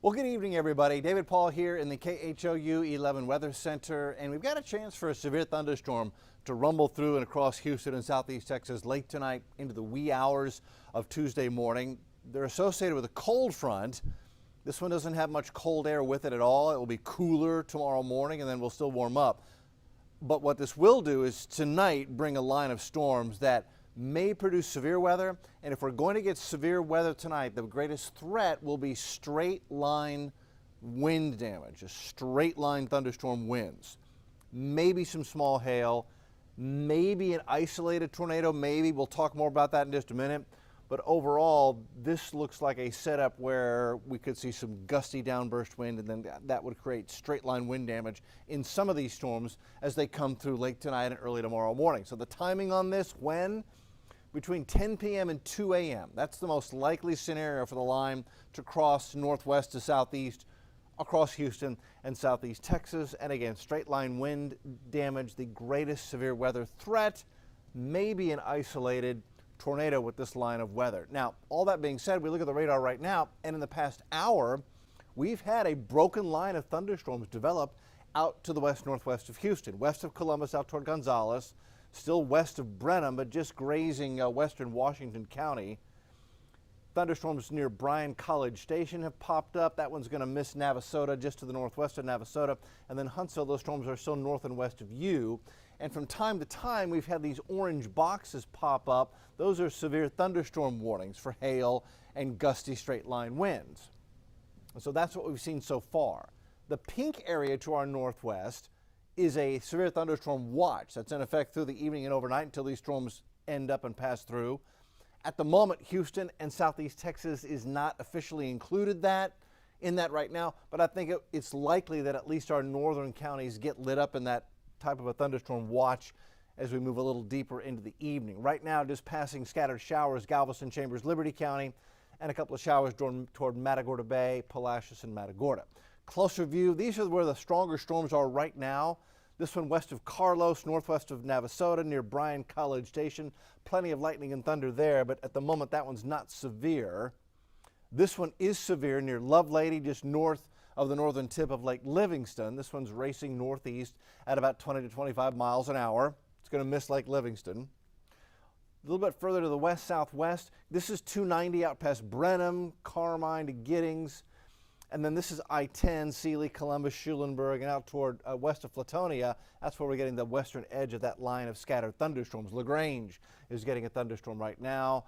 Well, good evening, everybody. David Paul here in the KHOU 11 Weather Center, and we've got a chance for a severe thunderstorm to rumble through and across Houston and southeast Texas late tonight into the wee hours of Tuesday morning. They're associated with a cold front. This one doesn't have much cold air with it at all. It will be cooler tomorrow morning, and then we'll still warm up. But what this will do is tonight bring a line of storms that may produce severe weather, and if we're going to get severe weather tonight, the greatest threat will be straight line wind damage, just straight line thunderstorm winds. Maybe some small hail, maybe an isolated tornado, maybe. We'll talk more about that in just a minute. But overall, this looks like a setup where we could see some gusty downburst wind, and then that would create straight line wind damage in some of these storms as they come through late tonight and early tomorrow morning. So the timing on this, when? Between 10 p.m. and 2 a.m. That's the most likely scenario for the line to cross northwest to southeast across Houston and southeast Texas. And again, straight line wind damage, the greatest severe weather threat, maybe an isolated tornado with this line of weather. Now, all that being said, we look at the radar right now, and in the past hour, we've had a broken line of thunderstorms develop out to the west-northwest of Houston, west of Columbus out toward Gonzales, still west of Brenham, but just grazing western Washington County. Thunderstorms near Bryan College Station have popped up. That one's going to miss Navasota, just to the northwest of Navasota. And then Huntsville, those storms are still north and west of you. And from time to time, we've had these orange boxes pop up. Those are severe thunderstorm warnings for hail and gusty straight line winds. And so that's what we've seen so far. The pink area to our northwest is a severe thunderstorm watch that's in effect through the evening and overnight until these storms end up and pass through. At the moment, Houston and southeast Texas is not officially included in that right now, but I think it's likely that at least our northern counties get lit up in that type of a thunderstorm watch as we move a little deeper into the evening. Right now, just passing scattered showers, Galveston, Chambers, Liberty County, and a couple of showers toward Matagorda Bay, Palacios, and Matagorda. Closer view, these are where the stronger storms are right now. This one west of Carlos, northwest of Navasota, near Bryan College Station. Plenty of lightning and thunder there, but at the moment that one's not severe. This one is severe near Lovelady, just north of the northern tip of Lake Livingston. This one's racing northeast at about 20 to 25 miles an hour. It's going to miss Lake Livingston. A little bit further to the west-southwest, this is 290 out past Brenham, Carmine to Giddings. And then this is I-10, Sealy, Columbus, Schulenburg, and out toward west of Flatonia. That's where we're getting the western edge of that line of scattered thunderstorms. LaGrange is getting a thunderstorm right now.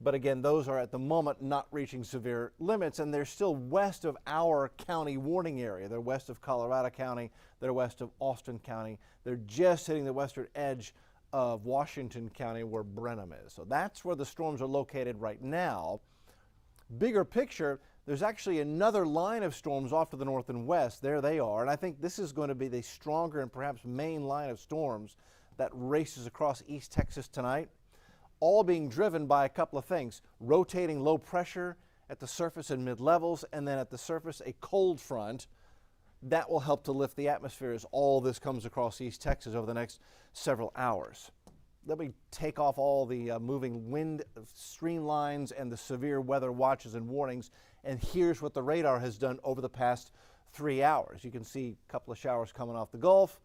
But again, those are at the moment not reaching severe limits, and they're still west of our county warning area. They're west of Colorado County. They're west of Austin County. They're just hitting the western edge of Washington County where Brenham is. So that's where the storms are located right now. Bigger picture, there's actually another line of storms off to the north and west. There they are. And I think this is going to be the stronger and perhaps main line of storms that races across East Texas tonight, all being driven by a couple of things. Rotating low pressure at the surface and mid-levels, and then at the surface a cold front. That will help to lift the atmosphere as all this comes across East Texas over the next several hours. Let me take off all the moving wind stream lines and the severe weather watches and warnings. And here's what the radar has done over the past 3 hours. You can see a couple of showers coming off the Gulf.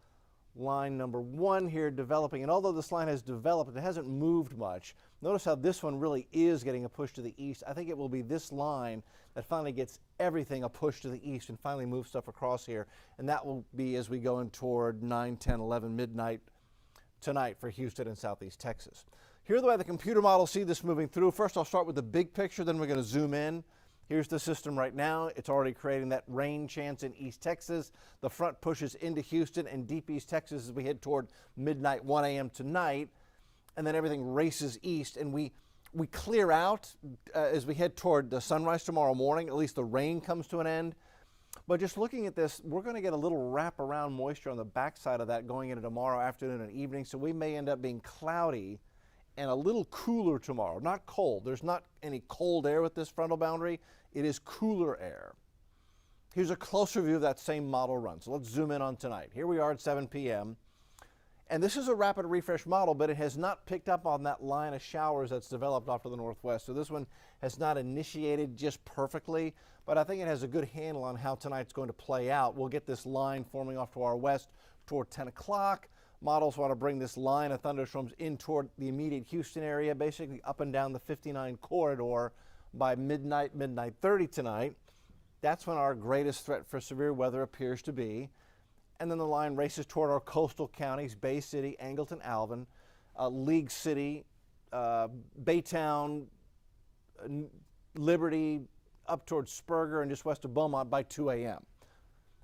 Line number 1 here developing. And although this line has developed, it hasn't moved much. Notice how this one really is getting a push to the east. I think it will be this line that finally gets everything a push to the east and finally moves stuff across here. And that will be as we go in toward 9, 10, 11, midnight tonight for Houston and southeast Texas. Here's the way the computer models see this moving through. First, I'll start with the big picture, then we're going to zoom in. Here's the system right now. It's already creating that rain chance in East Texas. The front pushes into Houston and deep East Texas as we head toward midnight, 1 a.m. tonight. And then everything races east, and we clear out as we head toward the sunrise tomorrow morning. At least the rain comes to an end. But just looking at this, we're going to get a little wraparound moisture on the backside of that going into tomorrow afternoon and evening. So we may end up being cloudy and a little cooler tomorrow. Not cold. There's not any cold air with this frontal boundary. It is cooler air. Here's a closer view of that same model run. So let's zoom in on tonight. Here we are at 7 p.m. And this is a rapid refresh model, but it has not picked up on that line of showers that's developed off to the northwest. So this one has not initiated just perfectly, but I think it has a good handle on how tonight's going to play out. We'll get this line forming off to our west toward 10 o'clock. Models want to bring this line of thunderstorms in toward the immediate Houston area, basically up and down the 59 corridor by midnight 30 tonight. That's when our greatest threat for severe weather appears to be. And then the line races toward our coastal counties, Bay City, Angleton, Alvin, League City, Baytown, Liberty, up towards Spurger and just west of Beaumont by 2 a.m.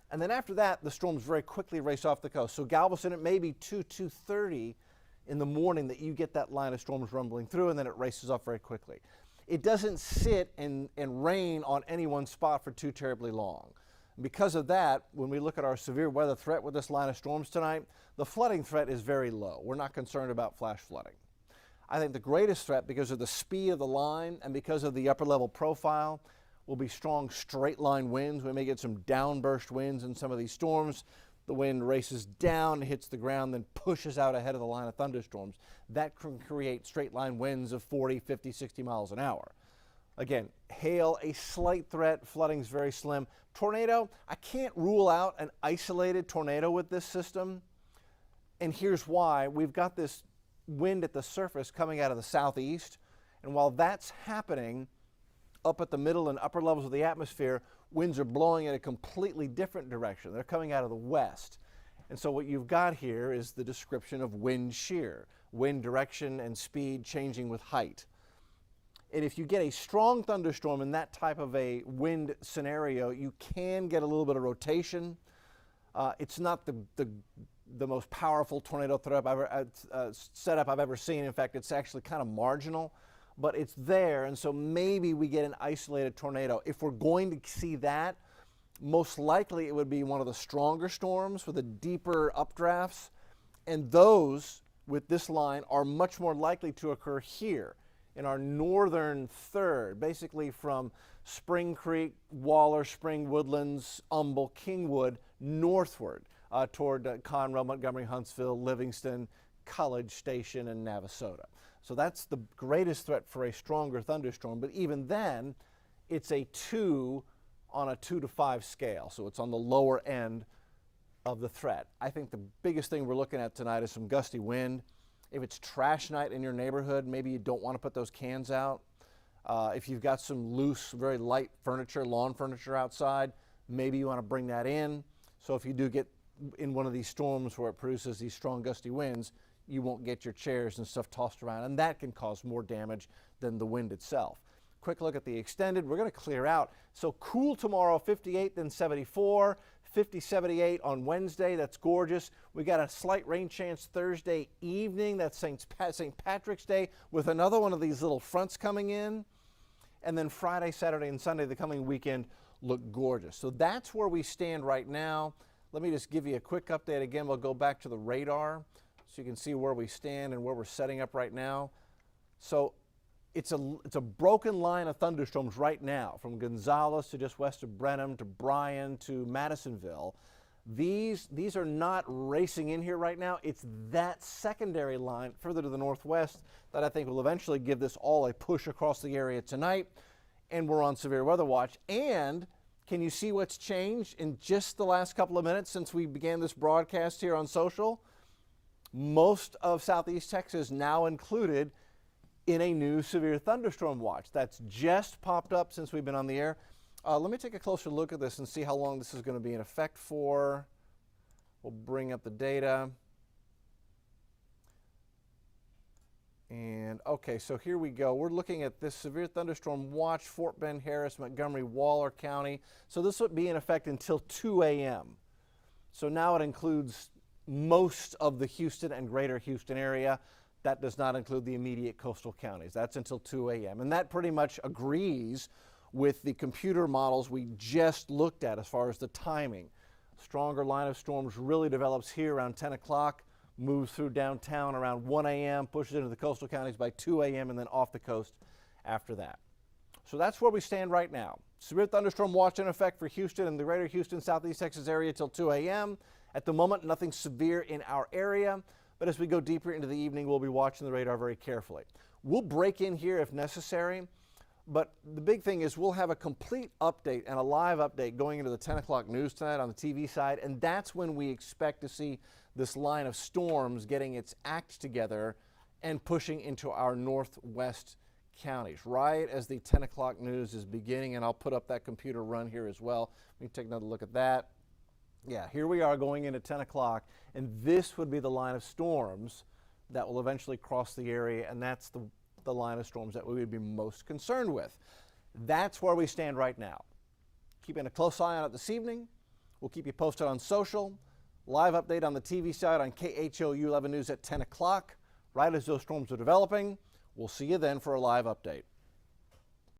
And then after that, the storms very quickly race off the coast. So Galveston, it may be 2:30 in the morning that you get that line of storms rumbling through, and then it races off very quickly. It doesn't sit and rain on any one spot for too terribly long. Because of that, when we look at our severe weather threat with this line of storms tonight, the flooding threat is very low. We're not concerned about flash flooding. I think the greatest threat, because of the speed of the line and because of the upper level profile, will be strong straight line winds. We may get some downburst winds in some of these storms. The wind races down, hits the ground, then pushes out ahead of the line of thunderstorms. That can create straight line winds of 40, 50, 60 miles an hour. Again, hail, a slight threat, flooding is very slim. Tornado, I can't rule out an isolated tornado with this system. And here's why. We've got this wind at the surface coming out of the southeast. And while that's happening, up at the middle and upper levels of the atmosphere, winds are blowing in a completely different direction. They're coming out of the west. And so what you've got here is the description of wind shear, wind direction and speed changing with height. And if you get a strong thunderstorm in that type of a wind scenario, you can get a little bit of rotation. It's not the most powerful tornado setup I've ever seen. In fact, it's actually kind of marginal, but it's there, and so maybe we get an isolated tornado. If we're going to see that, most likely it would be one of the stronger storms with the deeper updrafts, and those with this line are much more likely to occur here in our northern third, basically from Spring Creek, Waller, Spring Woodlands, Humble, Kingwood, northward toward Conroe, Montgomery, Huntsville, Livingston, College Station, and Navasota. So that's the greatest threat for a stronger thunderstorm, but even then, it's a 2 on a 2 to 5 scale, so it's on the lower end of the threat. I think the biggest thing we're looking at tonight is some gusty wind. If it's trash night in your neighborhood, maybe you don't want to put those cans out. If you've got some loose, very light furniture, lawn furniture outside, maybe you want to bring that in. So if you do get in one of these storms where it produces these strong gusty winds, you won't get your chairs and stuff tossed around, and that can cause more damage than the wind itself. Quick look at the extended. We're going to clear out. So cool tomorrow, 58, then 74. 50, 78 on Wednesday. That's gorgeous. We got a slight rain chance Thursday evening. That's St. Patrick's Day with another one of these little fronts coming in. And then Friday, Saturday, and Sunday, the coming weekend, look gorgeous. So that's where we stand right now. Let me just give you a quick update again. We'll go back to the radar so you can see where we stand and where we're setting up right now. So it's a broken line of thunderstorms right now, from Gonzales to just west of Brenham to Bryan to Madisonville. These are not racing in here right now. It's that secondary line further to the northwest that I think will eventually give this all a push across the area tonight. And we're on severe weather watch. And can you see what's changed in just the last couple of minutes since we began this broadcast here on social? Most of southeast Texas now included in a new severe thunderstorm watch. That's just popped up since we've been on the air. Let me take a closer look at this and see how long this is going to be in effect for. We'll bring up the data. And okay, so here we go. We're looking at this severe thunderstorm watch, Fort Bend, Harris, Montgomery, Waller County. So this would be in effect until 2 a.m. So now it includes most of the Houston and greater Houston area. That does not include the immediate coastal counties. That's until 2 a.m. And that pretty much agrees with the computer models we just looked at as far as the timing. Stronger line of storms really develops here around 10 o'clock, moves through downtown around 1 a.m., pushes into the coastal counties by 2 a.m., and then off the coast after that. So that's where we stand right now. Severe thunderstorm watch in effect for Houston and the greater Houston, southeast Texas area till 2 a.m. At the moment, nothing severe in our area. but as we go deeper into the evening, we'll be watching the radar very carefully. We'll break in here if necessary, but the big thing is we'll have a complete update and a live update going into the 10 o'clock news tonight on the TV side, and that's when we expect to see this line of storms getting its act together and pushing into our northwest counties, right as the 10 o'clock news is beginning. And I'll put up that computer run here as well. Let me take another look at that. Yeah, here we are going into 10 o'clock, and this would be the line of storms that will eventually cross the area, and that's the line of storms that we would be most concerned with. That's where we stand right now. Keeping a close eye on it this evening. We'll keep you posted on social. Live update on the TV side on KHOU 11 News at 10 o'clock, right as those storms are developing. We'll see you then for a live update.